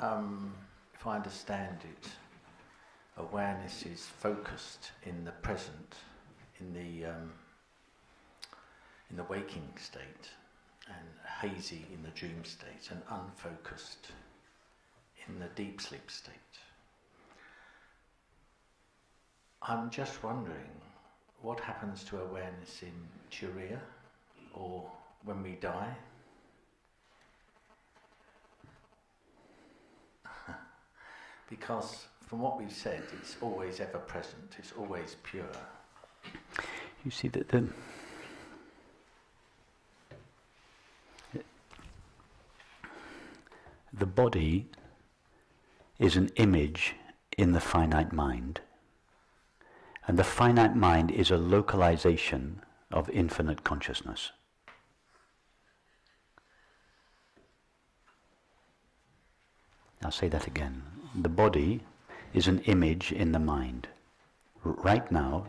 if I understand it, awareness is focused in the present, in the waking state, and hazy in the dream state, and unfocused in the deep sleep state. I'm just wondering what happens to awareness in Turiya, or when we die? Because from what we've said, it's always ever present, it's always pure. You see that the body is an image in the finite mind, and the finite mind is a localization of infinite consciousness. I'll say that again. The body is an image in the mind. Right now,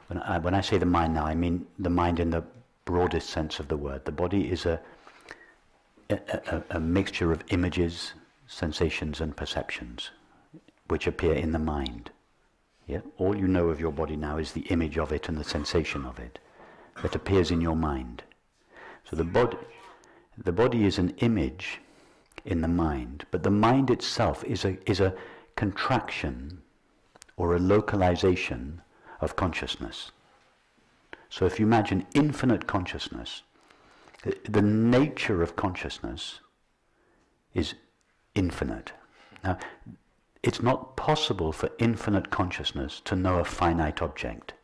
when I say the mind now, I mean the mind in the broadest sense of the word. The body is a mixture of images, sensations and perceptions which appear in the mind. Yeah? All you know of your body now is the image of it and the sensation of it that appears in your mind. So the body is an image in the mind, but the mind itself is a contraction or a localization of consciousness. So if you imagine infinite consciousness, the nature of consciousness is infinite. Now, it's not possible for infinite consciousness to know a finite object.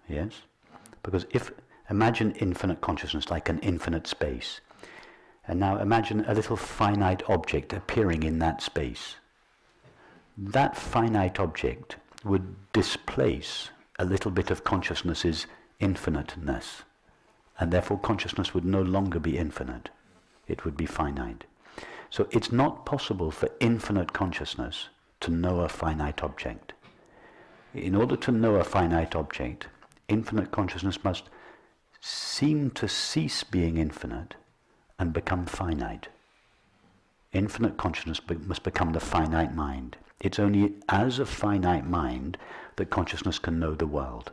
Yes? Because imagine infinite consciousness like an infinite space. And now imagine a little finite object appearing in that space. That finite object would displace a little bit of consciousness's infiniteness, and therefore consciousness would no longer be infinite. It would be finite. So it's not possible for infinite consciousness to know a finite object. In order to know a finite object, infinite consciousness must seem to cease being infinite and become finite. Infinite consciousness must become the finite mind. It's only as a finite mind that consciousness can know the world.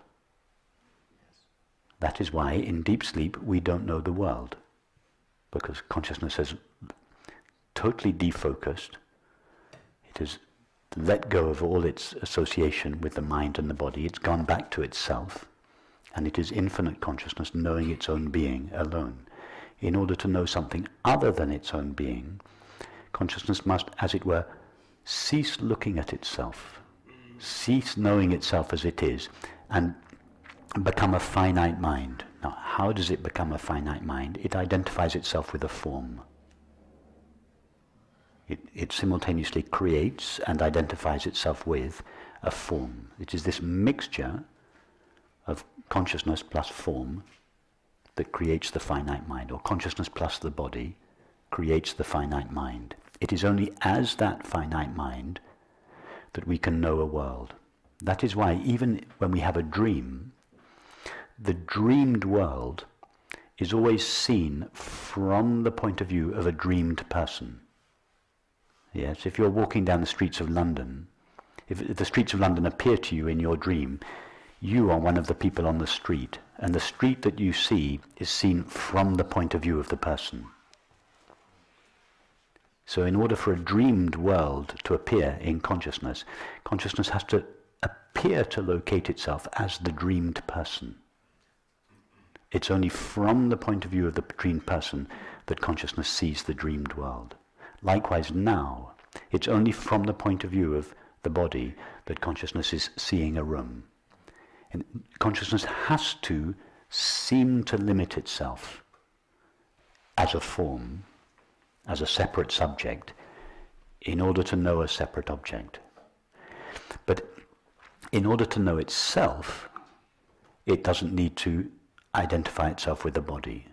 That is why in deep sleep we don't know the world, because consciousness has totally defocused. It has let go of all its association with the mind and the body. It's gone back to itself, and it is infinite consciousness knowing its own being alone. In order to know something other than its own being, consciousness must, as it were, cease looking at itself, cease knowing itself as it is, and become a finite mind. Now, how does it become a finite mind? It identifies itself with a form. It simultaneously creates and identifies itself with a form. It is this mixture of consciousness plus form that creates the finite mind, or consciousness plus the body creates the finite mind. It is only as that finite mind that we can know a world. That is why even when we have a dream, the dreamed world is always seen from the point of view of a dreamed person. Yes, if you're walking down the streets of London, if the streets of London appear to you in your dream, you are one of the people on the street, and the street that you see is seen from the point of view of the person. So in order for a dreamed world to appear in consciousness, consciousness has to appear to locate itself as the dreamed person. It's only from the point of view of the dreamed person that consciousness sees the dreamed world. Likewise now, it's only from the point of view of the body that consciousness is seeing a room. And consciousness has to seem to limit itself as a form, as a separate subject, in order to know a separate object. But in order to know itself, it doesn't need to identify itself with the body.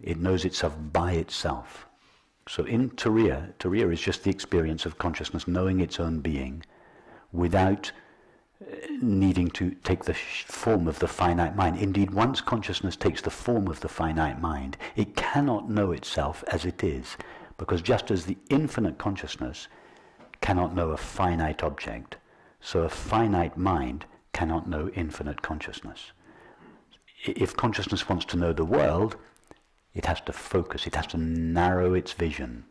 It knows itself by itself. So in Turiya is just the experience of consciousness knowing its own being without needing to take the form of the finite mind. Indeed, once consciousness takes the form of the finite mind, it cannot know itself as it is, Because just as the infinite consciousness cannot know a finite object, so a finite mind cannot know infinite consciousness. If consciousness wants to know the world, it has to focus, it has to narrow its vision.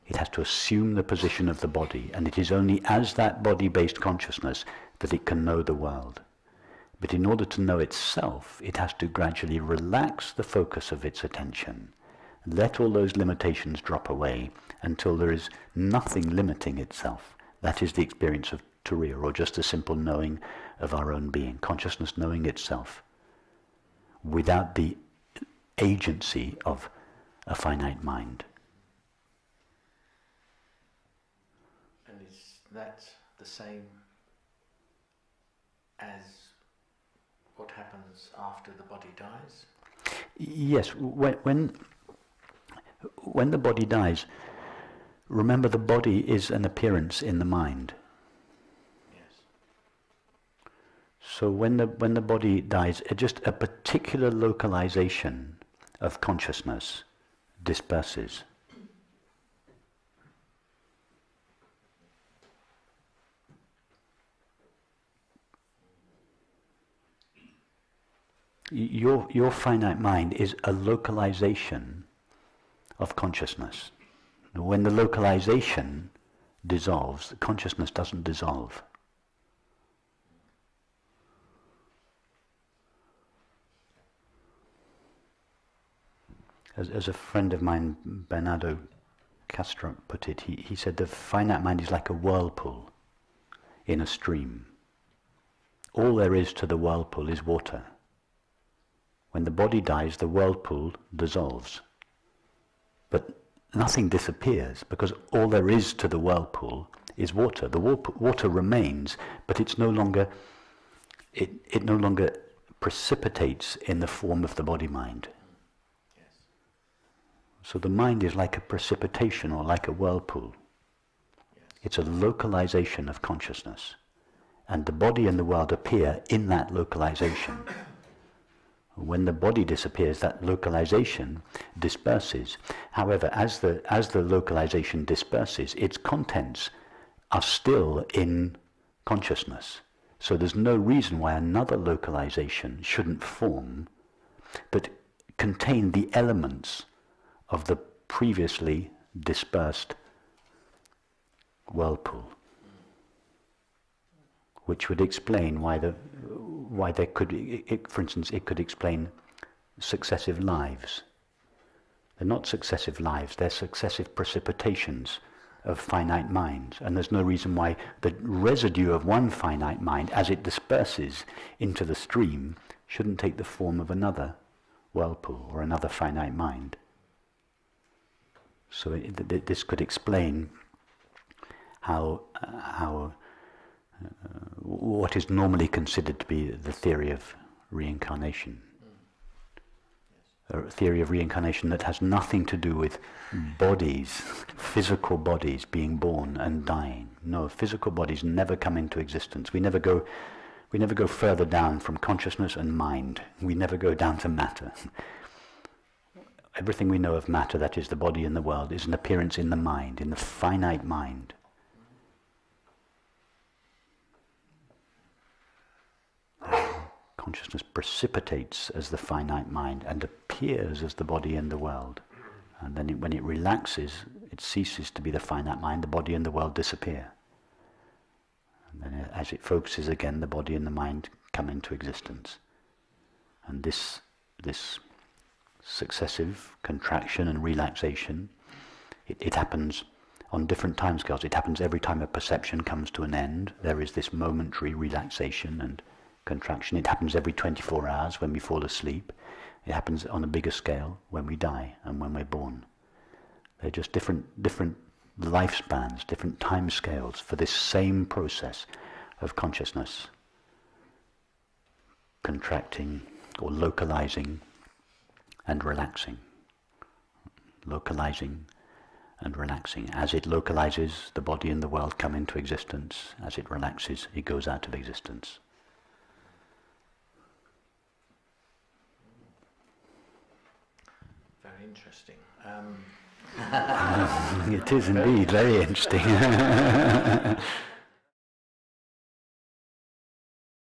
It has to assume the position of the body, and it is only as that body-based consciousness that it can know the world. But in order to know itself, it has to gradually relax the focus of its attention, let all those limitations drop away until there is nothing limiting itself. That is the experience of Turiya, or just a simple knowing of our own being, consciousness knowing itself, without the agency of a finite mind. And is that the same as what happens after the body dies? Yes, when the body dies, remember the body is an appearance in the mind. Yes. So when the body dies, just a particular localization of consciousness disperses. Your finite mind is a localization of consciousness. When the localization dissolves, the consciousness doesn't dissolve. As a friend of mine, Bernardo Castro, put it, he said the finite mind is like a whirlpool in a stream. All there is to the whirlpool is water. When the body dies, the whirlpool dissolves. But nothing disappears, because all there is to the whirlpool is water. The water remains, but it's no longer, it no longer precipitates in the form of the body-mind. Yes. So the mind is like a precipitation or like a whirlpool. Yes. It's a localization of consciousness. And the body and the world appear in that localization. When the body disappears, that localization disperses. However, as the localization disperses, its contents are still in consciousness. So there's no reason why another localization shouldn't form, but contain the elements of the previously dispersed whirlpool, which would explain why there could, for instance, it could explain successive lives. They're not successive lives, they're successive precipitations of finite minds, and there's no reason why the residue of one finite mind, as it disperses into the stream, shouldn't take the form of another whirlpool or another finite mind. So this could explain how what is normally considered to be the theory of reincarnation. A theory of reincarnation that has nothing to do with bodies, physical bodies being born and dying. No, physical bodies never come into existence. We never go further down from consciousness and mind. We never go down to matter. Everything we know of matter, that is the body and the world, is an appearance in the mind, in the finite mind. Consciousness precipitates as the finite mind and appears as the body and the world. And then when it relaxes, it ceases to be the finite mind, the body and the world disappear. And then as it focuses again, the body and the mind come into existence. And this successive contraction and relaxation, it happens on different timescales. It happens every time a perception comes to an end. There is this momentary relaxation and contraction. It happens every 24 hours when we fall asleep. It happens on a bigger scale when we die and when we're born. They're just different lifespans, different time scales for this same process of consciousness contracting or localizing and relaxing. Localizing and relaxing. As it localizes, the body and the world come into existence. As it relaxes, it goes out of existence. Very interesting. It is indeed very interesting.